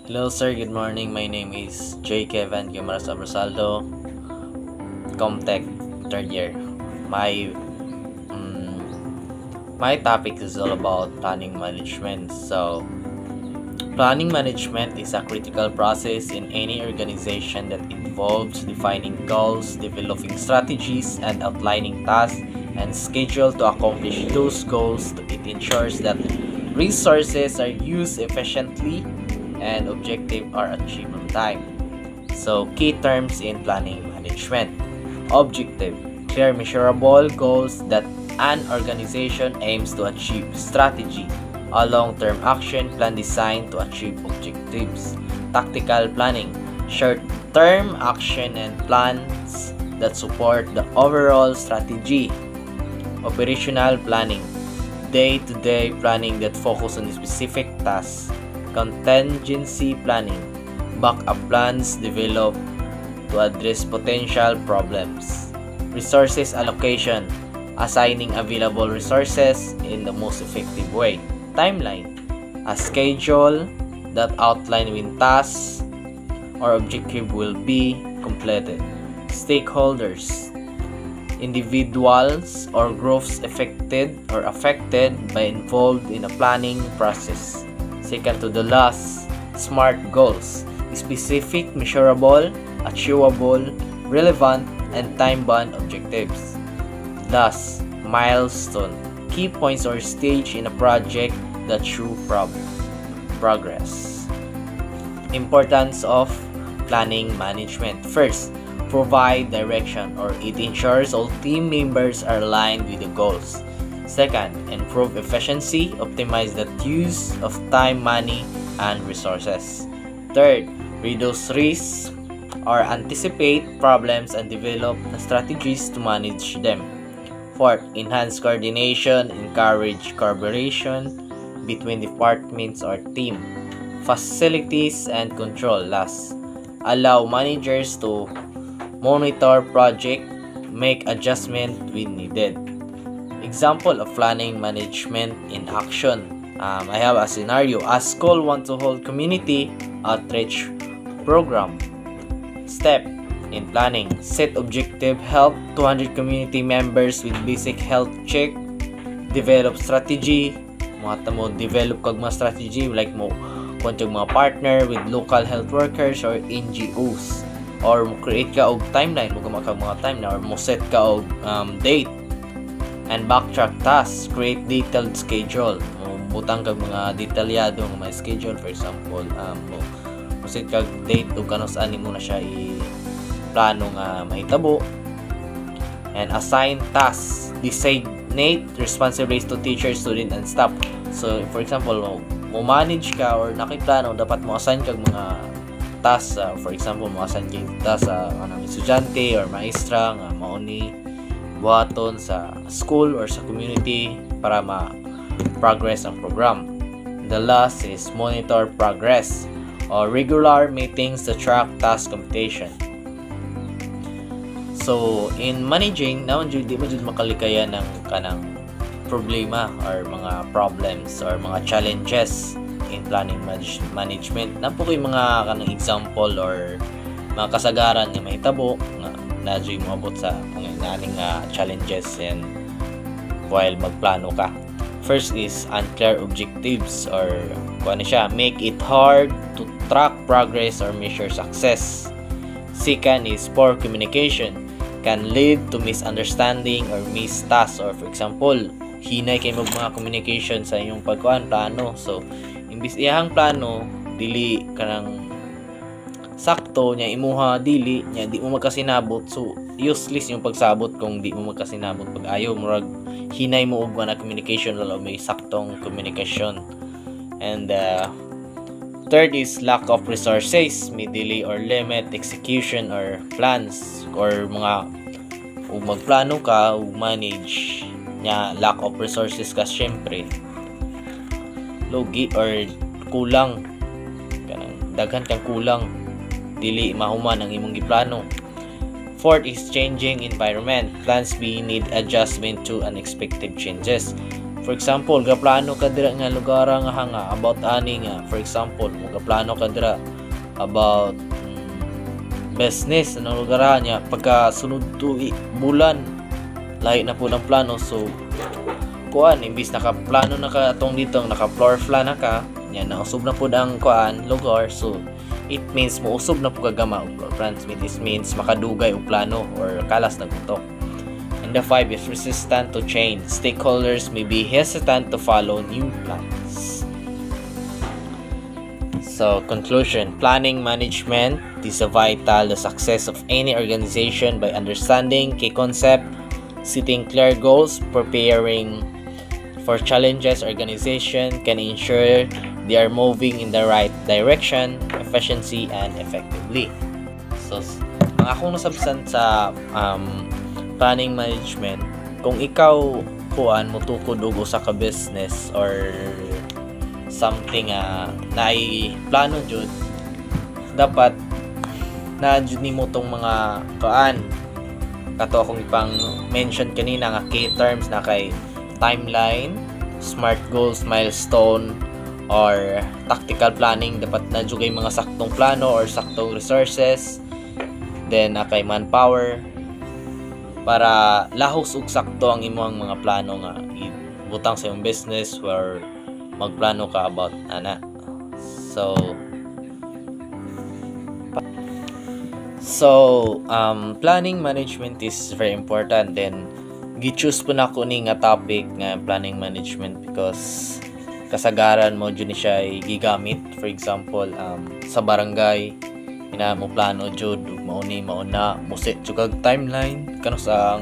Hello sir, good morning. My name is J. Kevin Guimaras Abrasaldo, Comtech, third year. My my topic is all about planning management. Planning management is a critical process in any organization that involves defining goals, developing strategies, and outlining tasks and schedule to accomplish those goals. It ensures that resources are used efficiently and objectives are achieved on time. So, key terms in planning management: objective, clear, measurable goals that an organization aims to achieve. Strategy, a long-term action plan designed to achieve objectives. Tactical planning, short-term action and plans that support the overall strategy. Operational planning, day-to-day planning that focus on specific tasks. Contingency planning, backup plans developed to address potential problems. Resources allocation, assigning available resources in the most effective way. Timeline, a schedule that outlines when tasks or objective will be completed. Stakeholders, individuals or groups affected by involved in a planning process. Second to the last, SMART goals, specific, measurable, achievable, relevant, and time-bound objectives. Last, milestone, key points or stage in a project that show progress. Importance of planning management. First, provide direction, or it ensures all team members are aligned with the goals. Second, improve efficiency, optimize the use of time, money, and resources. Third, reduce risks or anticipate problems and develop strategies to manage them. Fourth, enhance coordination, encourage collaboration between departments or team. Facilities and control. Last, allow managers to monitor project, make adjustment when needed. Example of planning management in action. I have a scenario. A school want to hold community outreach program. Step in planning: set objective, help 200 community members with basic health check. Develop strategy. Develop kag mga strategy like mo konting mga partner with local health workers or NGOs, or create ka og timeline, mo ka mga timeline, or mo set ka og date. And backtrack tasks, create detailed schedule. Butang kag mga detalyado nga may schedule. For example, mo set kag date o kanus ani mo na siya i-plano nga mahitabo. And assign tasks, designate responsibilities to teachers, student, and staff. So, for example, mo manage ka or nakiplano, dapat mo assign kag mga tasks. For example, mo assign kag tasks sa estudyante or maestra nga mao ni buhaton sa school or sa community para ma-progress ang program. The last is monitor progress, or regular meetings to track task completion. So, in managing, naon di mo jud makalikaya ng kanang problema or mga problems or mga challenges in planning management. Napo ko'y mga kanang example or mga kasagaran nga mahitabo nga nadyo'y moabot sa nganing challenges and while magplano ka. First is unclear objectives, or kuan siya, make it hard to track progress or measure success. Second is poor communication, can lead to misunderstanding or missed tasks, or for example, hinay kay mga communication sa inyong plano. So, imbis iyahang plano, dili kanang sakto nya imuha dili nya di mo magkasinabot, so useless yung pagsabot kung di mo magkasinabot. Pag ayaw murag hinay mo og na communication lalo may saktong communication. And third is lack of resources, may delay or limit execution or plans, or mga ug magplano ka ug manage nya lack of resources ka, syempre logi or kulang kanang daghan kang kulang, dili mahuman ang imong giplano. Fourth is changing environment, plans may need adjustment to unexpected changes. For example, gaplano ka dira nga lugar nga hanga about ani nga. For example, mo gaplano ka dira about business anong lugar niya pagka sunod bulan lahi na po ng plano. So kuan imbis nakaplano na ka atong dito naka floor plan na ka nya nausob na po ang kuan lugar. So it means muusob na po kagama og floor plans. It means makadugay og plano or kalas na putok. And the 5 is resistant to change. Stakeholders may be hesitant to follow new plans. So, conclusion. Planning management is a vital the success of any organization by understanding key concept, setting clear goals, preparing for challenges. Organization can ensure they are moving in the right direction, efficiency, and effectively. So, ang akong nasabsan sa planning management, kung ikaw kuan mo tukod og usa ka business or something na plano jud, dapat na jud nimo tong mga kuan kato akong ipang mention kanina nga key terms na kay timeline, smart goals, milestone, or tactical planning. Dapat na jud kay mga saktong plano or saktong resources, then na kay manpower para lahos ug sakto ang imong mga plano nga ibutang sa imong business where magplano ka about ana. So planning management is very important. Then gi-choose po na ko ni nga topic nga planning management because kasagaran mo jud ni siya gigamit. For example, sa barangay ina mo plano jud ug mauna mo set jud kag timeline kano sa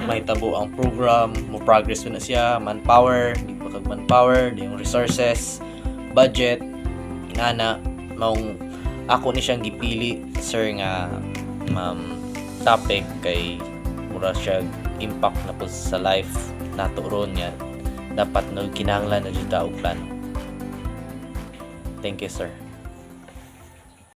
mahitabo ang program mo progress na siya, manpower, di pa kag manpower, di yung resources, budget, inana maong ako ni siyang gipili sir nga topic kay mura siya impact na po sa life nato ron niya dapat no kinahanglan na jud ta og plano. Thank you sir.